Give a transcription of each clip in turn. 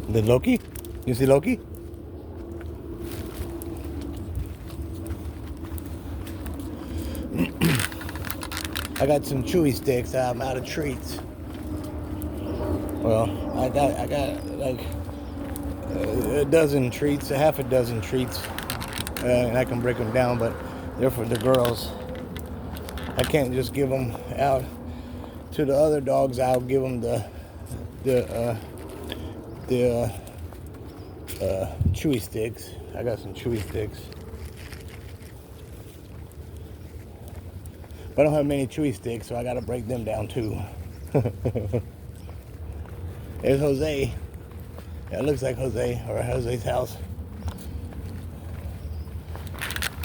The Loki? You see Loki? I got some chewy sticks. I'm out of treats. Well, I got like a dozen treats, a half a dozen treats, and I can break them down, but they're for the girls. I can't just give them out to the other dogs. I'll give them the chewy sticks. I got some chewy sticks. But I don't have many chewy sticks, so I gotta break them down too. There's Jose. Yeah, it looks like Jose, or Jose's house.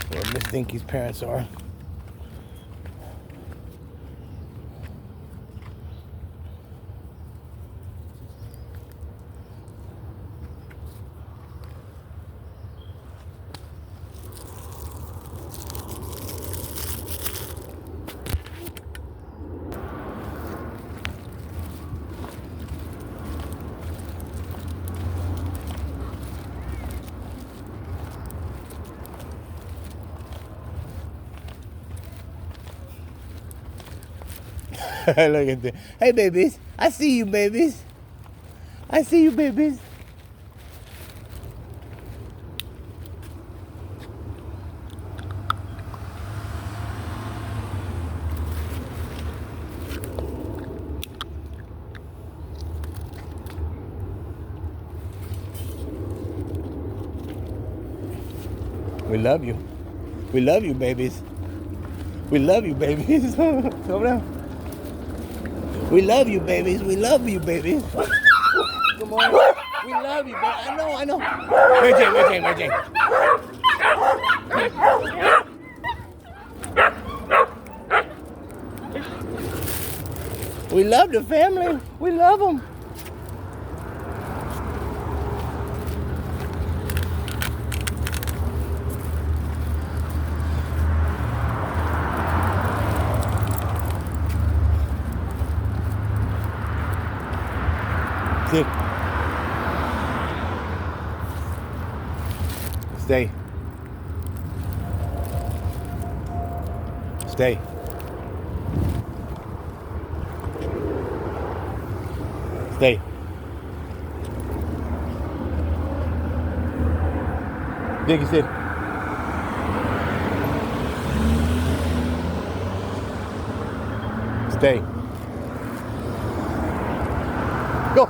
Where Miss Dinky's parents are. Look at this. Hey, babies. I see you, babies. I see you, babies. We love you. We love you, babies. We love you, babies. Come down. We love you, babies. We love you, babies. Come on. We love you, baby. I know. Mary Jane. We love the family. We love them. Sit. Stay. Stay. Stay. Dinky, sit. Stay. Go.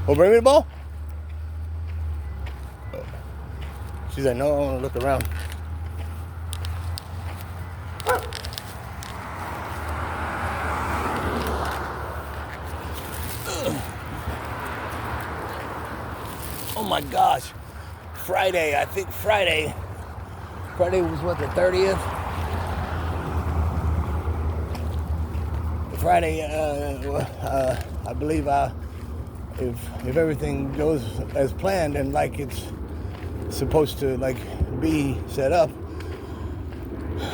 Oh, bring me the ball? She's like, no, I want to look around. Oh my gosh. Friday, I think Friday was what, the 30th? Friday, I believe if everything goes as planned and like it's supposed to like be set up,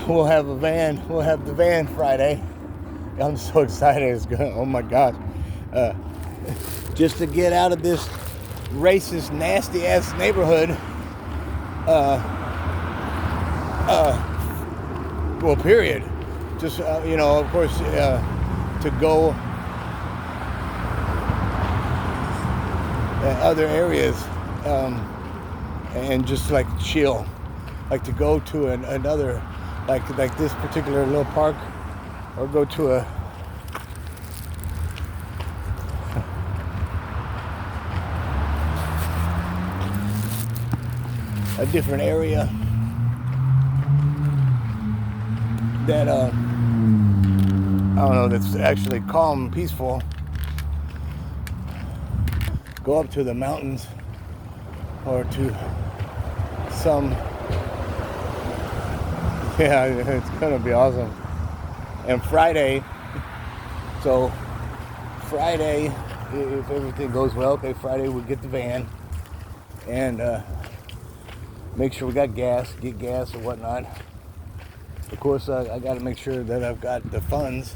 we'll have the van Friday. I'm so excited. It's gonna, oh my gosh. Just to get out of this racist, nasty ass neighborhood. Well, period. Just of course, to go other areas and just like chill, like to go to another, like this particular little park, or go to a different area that I don't know, that's actually calm and peaceful. Go up to the mountains or to some, yeah, it's gonna be awesome. And Friday, if everything goes well, okay, Friday we'll get the van and make sure we got gas, get gas or whatnot. Of course, I got to make sure that I've got the funds.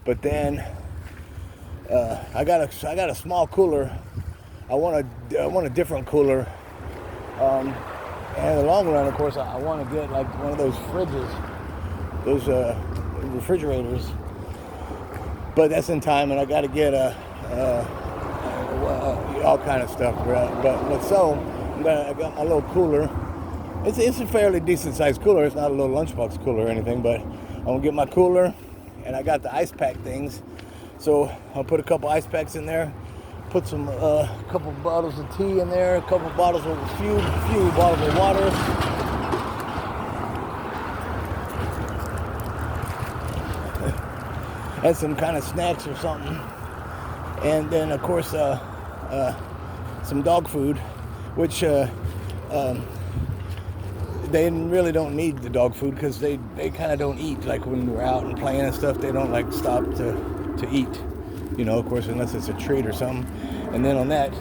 But then I got a small cooler. I want a different cooler. And in the long run, of course, I want to get like one of those fridges, those refrigerators. But that's in time, and I got to get all kind of stuff. But so I got my little cooler. It's a fairly decent sized cooler. It's not a little lunchbox cooler or anything, but I'm gonna get my cooler, and I got the ice pack things. So I'll put a couple ice packs in there, put some couple bottles of tea in there, a few bottles of water. And some kind of snacks or something. And then of course some dog food, which they really don't need the dog food because they kind of don't eat. Like when we're out and playing and stuff, they don't like stop to eat, of course, unless it's a treat or something. And then on that,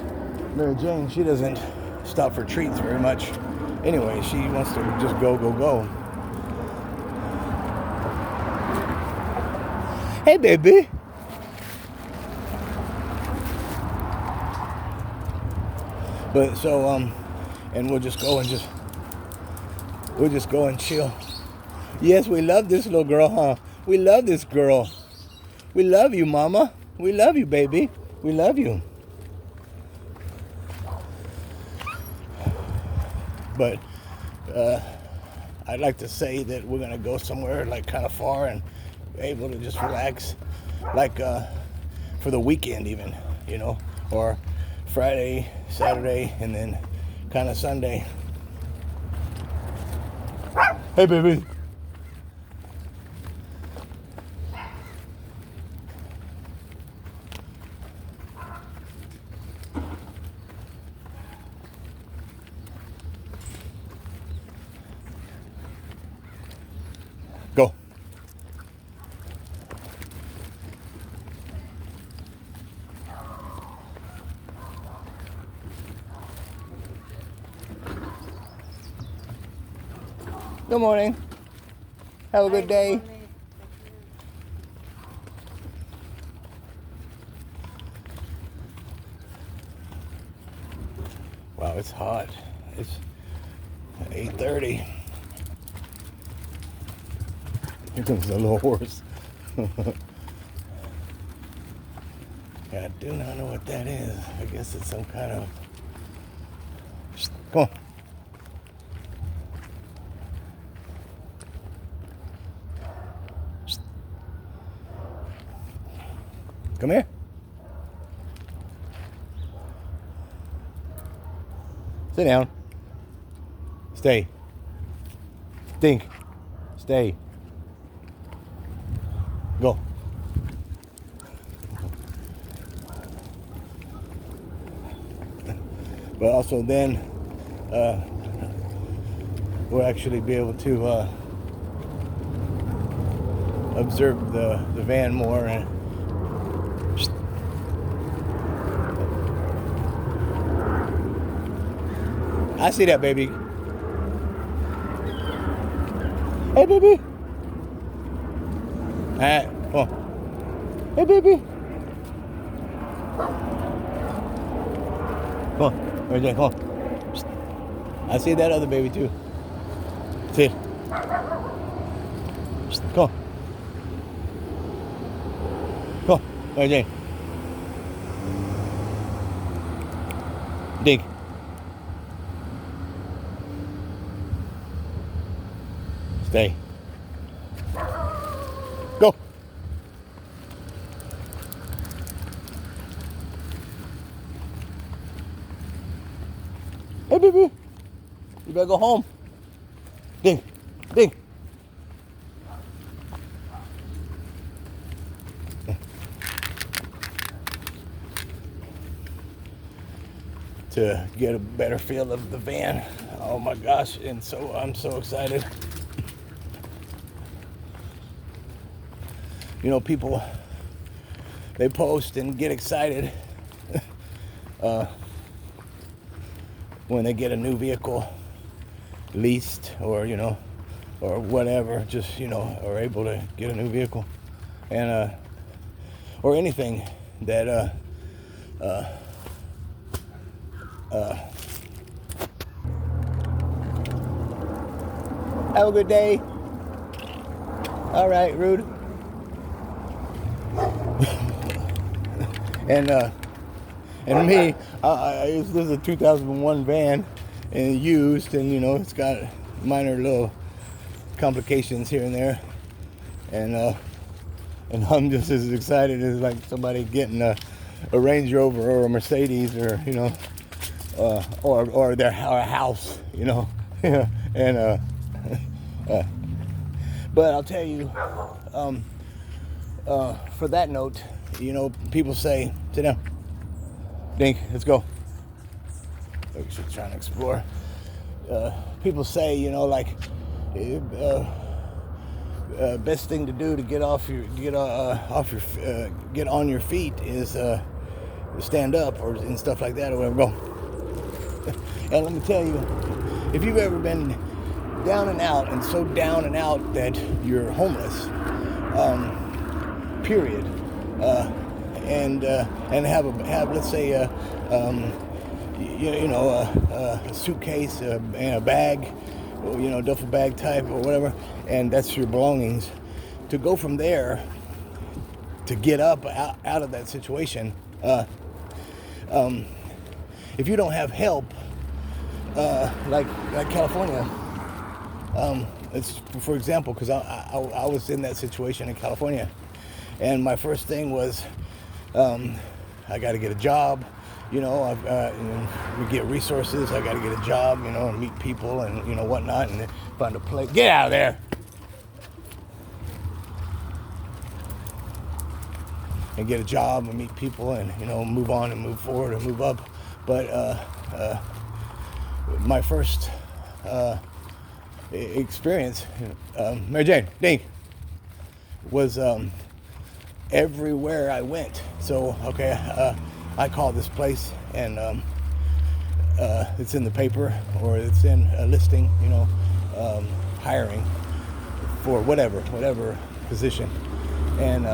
Mary Jane, she doesn't stop for treats very much anyway. She wants to just go. Hey, baby. But so and we'll just go and chill. Yes, we love this little girl, huh? We love this girl. We love you, Mama. We love you, baby. We love you. But I'd like to say that we're gonna go somewhere like kind of far and able to just relax, like for the weekend even, or Friday, Saturday, and then kind of Sunday. Hey, baby. Go. Good morning. Have a good day. Wow, it's hot. It's 8:30. Here comes the little horse. Yeah, I do not know what that is. I guess it's some kind of... Come on. Come here. Sit down. Stay. Dink. Stay. Go. But also then we'll actually be able to observe the van more. And I see that, baby. Hey, baby. All right, come on. Hey, baby. Come on, Mary Jane, come on. I see that other baby too. See it. Come on. Come on. Mary Jane. Dink. Stay. Go. Hey, baby. You better go home. Dink. Dink. To get a better feel of the van. Oh my gosh, and so I'm so excited. You know, people, they post and get excited when they get a new vehicle leased, or you know, or whatever, just, you know, are able to get a new vehicle, and or anything that have a good day. All right, Rude. And me, this is a 2001 van, and used, and you know, it's got minor little complications here and there, and I'm just as excited as like somebody getting a Range Rover or a Mercedes, or you know, or a house, you know. And but I'll tell you, for that note, you know, people say, sit down, Dink, let's go. She's trying to explore. People say, you know, like, best thing to do to get on your feet is stand up, or and stuff like that, or whatever. Go. And let me tell you, if you've ever been down and out, and so down and out that you're homeless, period, and have let's say a suitcase and a bag, you know, duffel bag type or whatever, and that's your belongings. To go from there to get up out of that situation, if you don't have help, like California, it's, for example, because I was in that situation in California, and my first thing was, I got to get a job, you know, we get resources, I got to get a job, you know, and meet people, and, you know, whatnot, and find a place. Get out of there! And get a job and meet people, and, you know, move on and move forward and move up. But my first experience, Mary Jane, Dink, was everywhere I went. So, okay, I called this place, and it's in the paper, or it's in a listing, you know, hiring for whatever position. And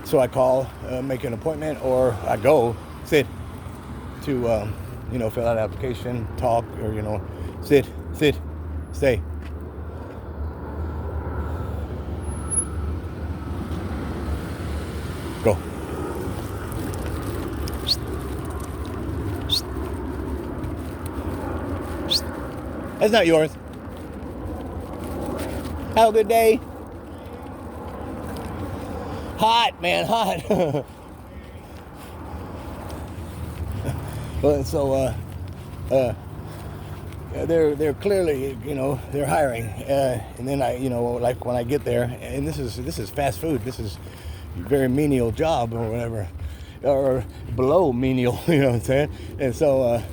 so I call, make an appointment, or I go, sit, to, you know, fill out an application, talk, or, you know, sit, stay. Go. That's not yours. Have a good day. Hot, man, hot. Well, so they're clearly, you know, they're hiring, and then I, you know, like when I get there, and this is fast food. This is a very menial job, or whatever, or below menial. You know what I'm saying? And so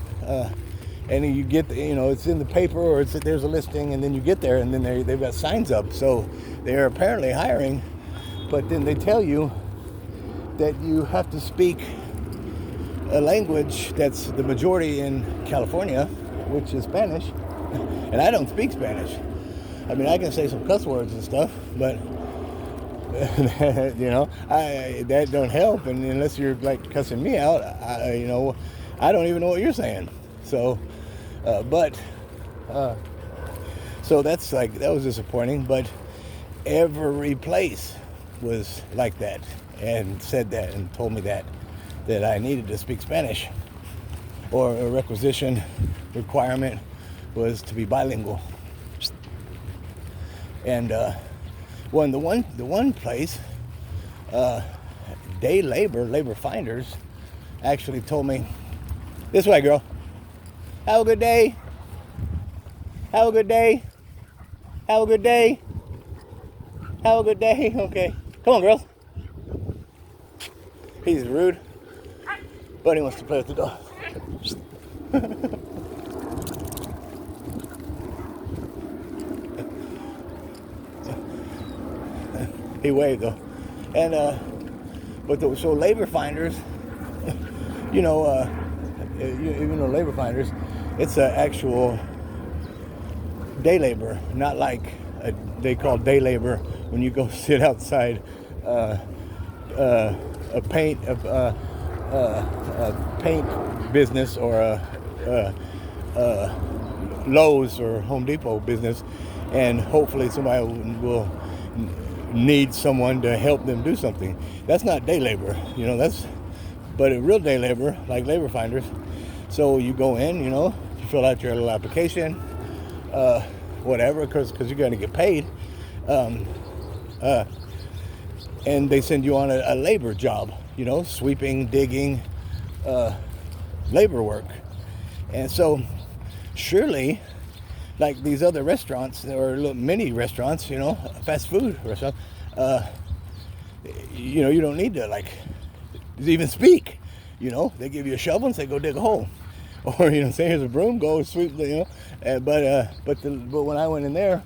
and then you get, you know, it's in the paper, or there's a listing, and then you get there, and then they've got signs up. So they're apparently hiring, but then they tell you that you have to speak a language that's the majority in California, which is Spanish, and I don't speak Spanish. I mean, I can say some cuss words and stuff, but you know, that don't help. And unless you're like cussing me out, you know, I don't even know what you're saying. So, So that's like, that was disappointing, but every place was like that and said that and told me that I needed to speak Spanish, or a requirement was to be bilingual. And well, the one place, day labor finders, actually told me, "This way, girl. Have a good day. Have a good day. Have a good day. Have a good day." Okay, come on, girls. He's rude, but he wants to play with the dog. He waved though, and so labor finders, you know, even though labor finders, it's an actual day labor, not like they call day labor when you go sit outside a paint business, or a Lowe's or Home Depot business, and hopefully somebody will need someone to help them do something. That's not day labor, you know. But a real day labor, like labor finders. So you go in, you know, you fill out your little application, whatever, because you're going to get paid, and they send you on a labor job, you know, sweeping, digging, labor work. And so surely, like these other restaurants, or little mini restaurants, you know, fast food restaurants, you know, you don't need to like even speak. You know, they give you a shovel and say, "Go dig a hole," or, you know, say, "Here's a broom, go sweep," you know. But when I went in there,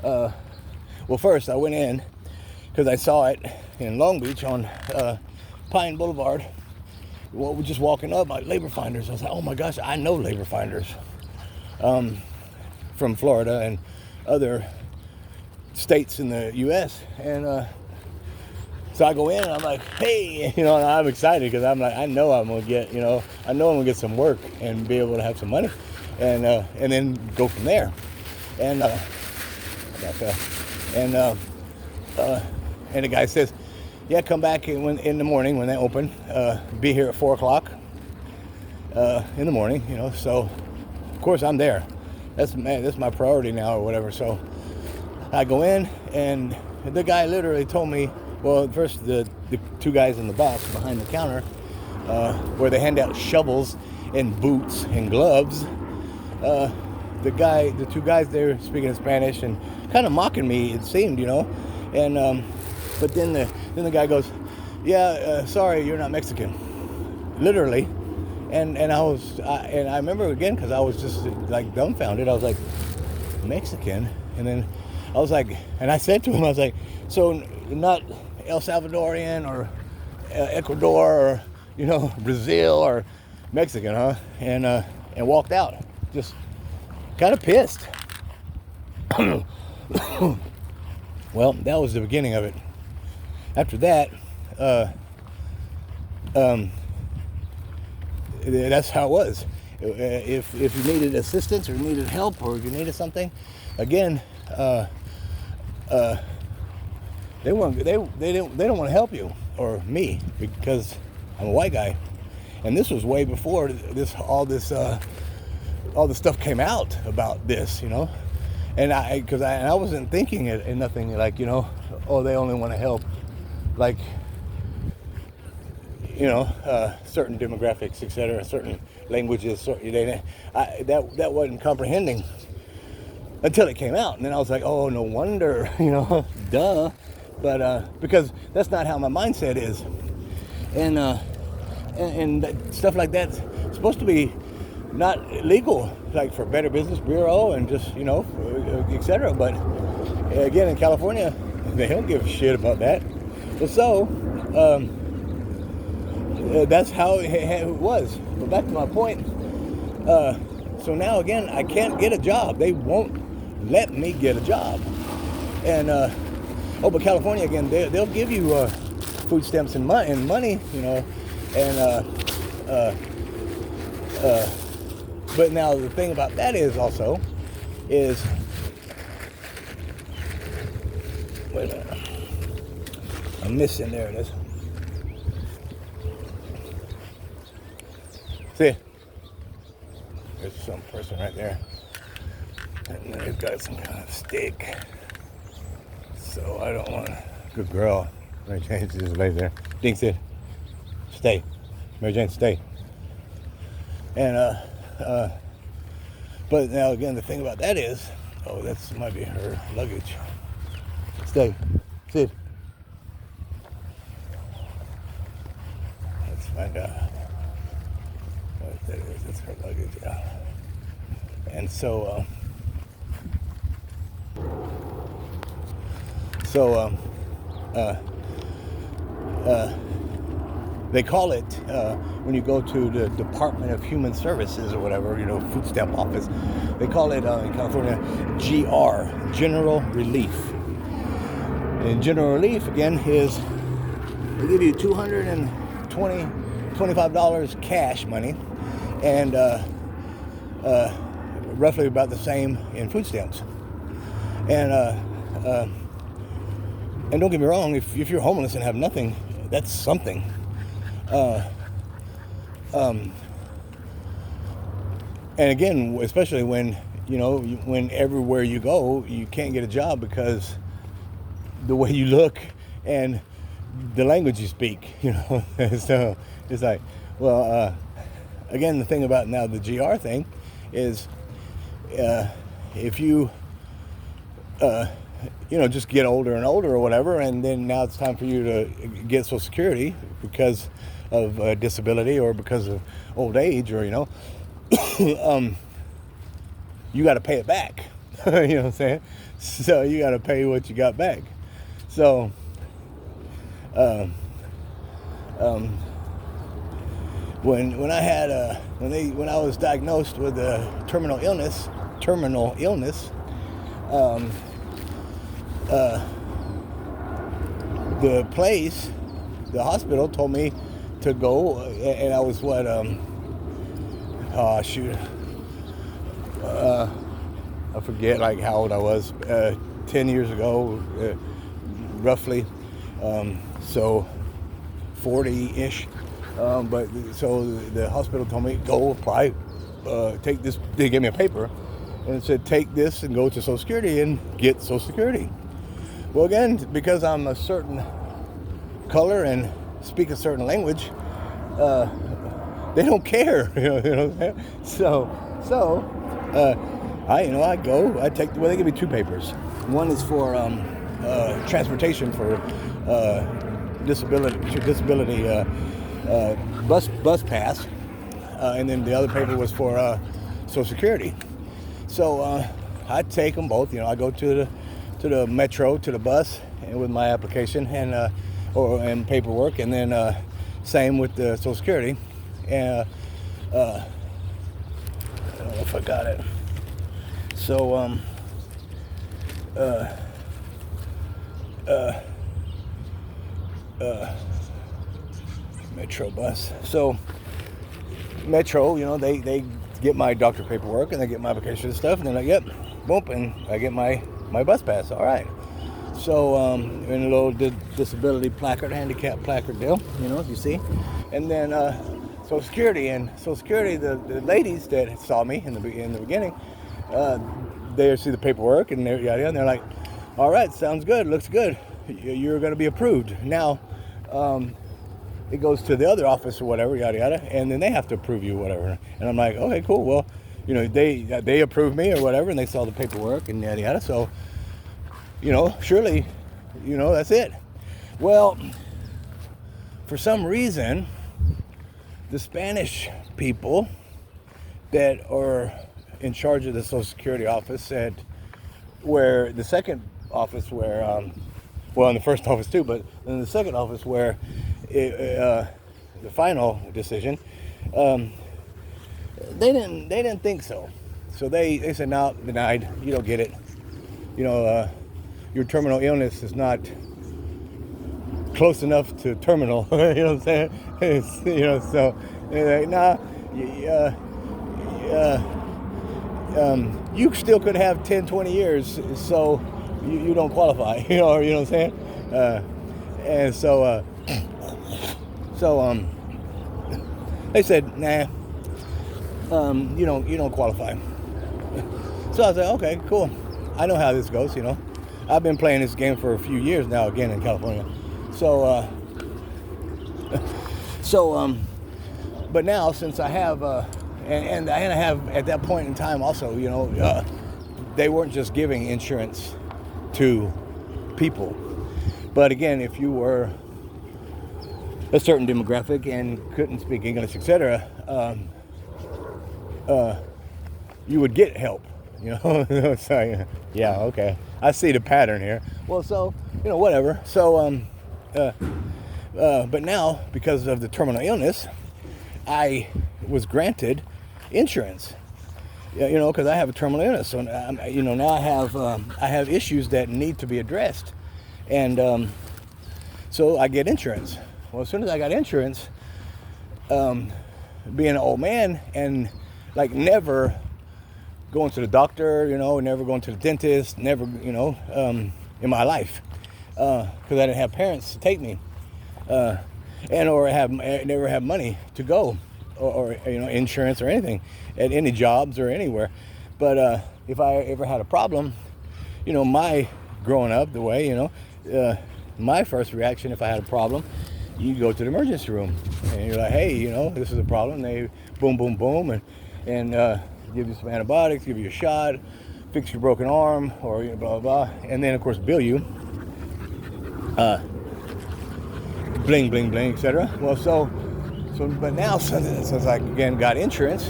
well, first I went in because I saw it in Long Beach on Pine Boulevard. Well, we're just walking up, like, labor finders. I was like, oh my gosh, I know labor finders from Florida and other states in the U.S. And so I go in and I'm like, hey, you know, and I'm excited because I'm like, I know I'm gonna get some work and be able to have some money, and then go from there. And and the guy says, yeah, come back in the morning when they open. Be here at 4:00 in the morning, you know. So of course I'm there. That's my priority now, or whatever. So I go in, and the guy literally told me, well, first the two guys in the back behind the counter, where they hand out shovels and boots and gloves. The two guys there speaking Spanish and kind of mocking me, it seemed, you know. And but then the guy goes, yeah, sorry, you're not Mexican, literally. And I remember again, because I was just like dumbfounded. I was like, Mexican? And then I was like, and I said to him, I was like, so not El Salvadorian or Ecuador or, you know, Brazil or Mexican, huh? And walked out, just kind of pissed. Well, that was the beginning of it. After that, that's how it was. If you needed assistance or needed help or you needed something, again, they don't want to help you or me, because I'm a white guy, and this was way before all the stuff came out about this, you know. And I wasn't thinking it in nothing like, you know, oh, they only want to help, like, you know, certain demographics, etc., certain languages. That wasn't comprehending until it came out, and then I was like, oh, no wonder, you know, duh. But because that's not how my mindset is, and stuff like that's supposed to be not legal, like for Better Business Bureau and just, you know, etc. But again, in California, they don't give a shit about that. But so that's how it was. But back to my point. So now again, I can't get a job. They won't let me get a job. And but California again, they'll give you food stamps and money, you know. And but now the thing about that is Wait a minute. I'm missing. There it is. See? There's some person right there. And then they've got some kind of stick. So I don't want to. Good girl. Mary Jane just lay there. Dink said, stay. Mary Jane, stay. And, but now again, the thing about that is, oh, that's might be her luggage. Stay. Sit. Let's find out what that is. It's her luggage, yeah. And so, they call it, when you go to the Department of Human Services or whatever, food stamp office, they call it in California GR, General Relief. And General Relief, again, is they give you $225 cash money and roughly about the same in food stamps. And don't get me wrong, if you're homeless and have nothing, that's something. And again, especially when, when everywhere you go, you can't get a job because the way you look and the language you speak, So it's like, well, again, the thing about now the GR thing is, if you, just get older and older or whatever, and then now it's time for you to get Social Security because of disability or because of old age, or you got to pay it back. You know what I'm saying? So you got to pay what you got back. So when I had when I was diagnosed with a terminal illness, the hospital told me to go, and I was I forget like how old I was, 10 years ago, roughly, so 40-ish, but so the hospital told me, go apply, take this, they gave me a paper, and it said, take this and go to Social Security and get Social Security. Well, again, because I'm a certain color and speak a certain language, they don't care. You know what I'm saying? So I go. I take. Well, they give me two papers. One is for transportation for disability bus pass, and then the other paper was for Social Security. So I take them both. I go to the metro, to the bus, and with my application and paperwork, and then same with the Social Security. And I don't know if I got it. So metro bus. So metro, they get my doctor paperwork and they get my application and stuff, and they're like, yep, boom, and I get my bus pass. All right. So in a little disability placard, handicap placard deal, you see, and then Social Security, the ladies that saw me in the beginning, they see the paperwork and they're like, all right, sounds good, looks good, you're going to be approved. Now it goes to the other office or whatever, yada yada, and then they have to approve you, whatever. And I'm like, okay, cool. Well, they approved me or whatever, and they saw the paperwork and yada yada. So, surely, that's it. Well, for some reason, the Spanish people that are in charge of the Social Security office said, where the second office where, in the first office too, but in the second office where the final decision, they didn't think so. So they said, no, denied, you don't get it. Your terminal illness is not close enough to terminal. You know what I'm saying? So they're like, nah, you still could have 10, 20 years. So you don't qualify. You know what I'm saying? And so they said, nah, you don't qualify. So I was like, okay, cool. I know how this goes. I've been playing this game for a few years now, again in California. So but now since I have, and I have at that point in time also, they weren't just giving insurance to people, but again, if you were a certain demographic and couldn't speak English, etc., you would get help. So, yeah, okay. I see the pattern here. Well, so whatever. So but now, because of the terminal illness, I was granted insurance. Because I have a terminal illness, so now I have issues that need to be addressed, and so I get insurance. Well, as soon as I got insurance, being an old man and like never going to the doctor, never going to the dentist, never, in my life, because I didn't have parents to take me, or never have money to go, or insurance or anything at any jobs or anywhere. But if I ever had a problem, my growing up the way, my first reaction if I had a problem, you go to the emergency room and you're like, hey, this is a problem. They boom, boom, boom, and give you some antibiotics, give you a shot, fix your broken arm, or blah, blah, blah. And then, of course, bill you. Bling, bling, bling, etc. Well, but now, since I, again, got insurance,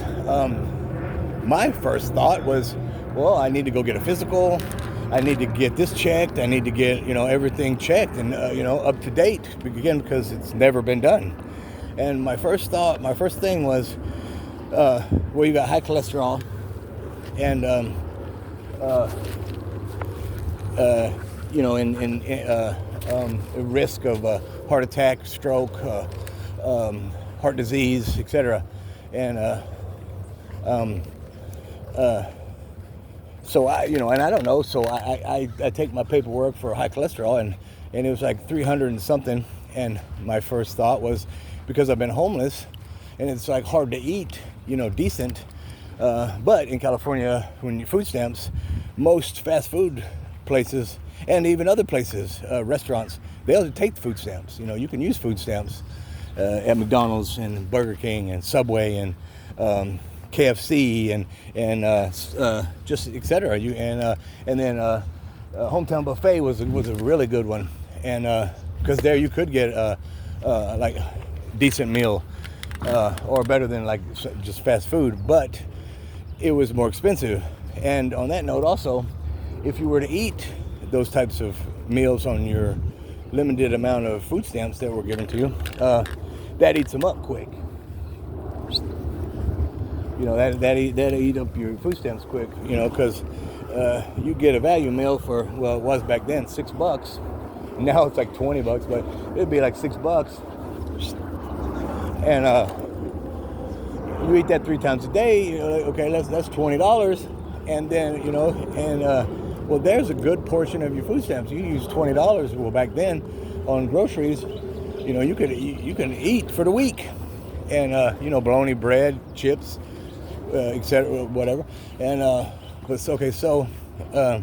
my first thought was, well, I need to go get a physical. I need to get this checked. I need to get, everything checked and, up to date, again, because it's never been done. And my first thing was, well, you got high cholesterol and, risk of heart attack, stroke, heart disease, etc. And so I, and I don't know. So I take my paperwork for high cholesterol, and it was like 300 and something. And my first thought was, because I've been homeless, and it's like hard to eat, decent. But in California, when you food stamps, most fast food places and even other places, restaurants, they'll take food stamps. You can use food stamps at McDonald's and Burger King and Subway and KFC and just etc. And then Hometown Buffet was a really good one, and because there you could get like decent meal or better than like just fast food, but it was more expensive. And on that note, also, if you were to eat those types of meals on your limited amount of food stamps that were given to you, that eats them up quick. That eat up your food stamps quick. Because you get a value meal for, well, it was back then $6. Now it's like $20, but it'd be like $6. And you eat that 3 times a day. Okay, that's $20. And then well, there's a good portion of your food stamps. You use $20. Well, back then, on groceries, you can eat for the week, and bologna, bread, chips, etc., whatever. And but okay, so I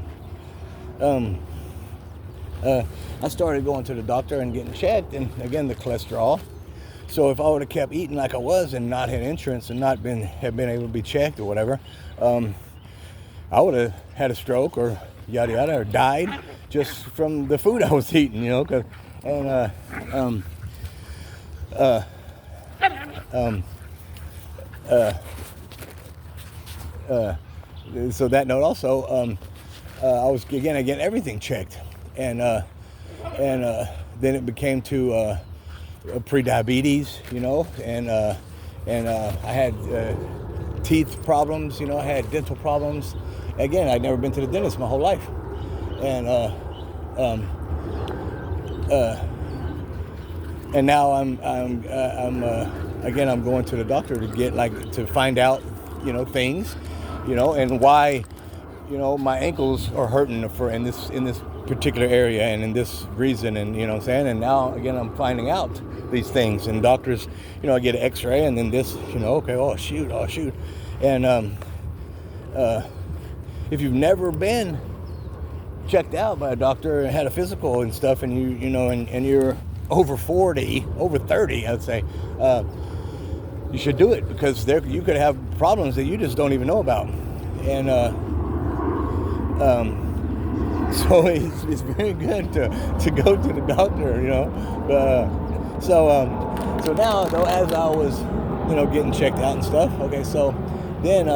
started going to the doctor and getting checked, and again the cholesterol. So if I would have kept eating like I was and not had insurance and not have been able to be checked or whatever, I would have had a stroke or yada yada, or died just from the food I was eating, so that note also, I was getting everything checked, and then it became to pre-diabetes, and I had teeth problems, I had dental problems. Again, I'd never been to the dentist my whole life, and now I'm going to the doctor to get to find out, things, and why my ankles are hurting in this particular area and in this reason, and you know what I'm saying. And now again, I'm finding out these things, and doctors, I get an X-ray, and then this, okay, oh shoot, and if you've never been checked out by a doctor and had a physical and stuff, and and you're over 40, over 30, I'd say, you should do it, because you could have problems that you just don't even know about. And so it's very good to go to the doctor, So now, though, as I was, getting checked out and stuff, okay, so then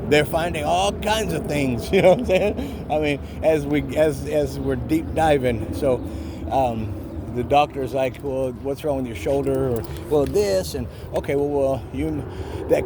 they're finding all kinds of things, you know what I'm saying? I mean, as we're deep diving, so the doctor's like, well, what's wrong with your shoulder? Or, well, this, and okay, that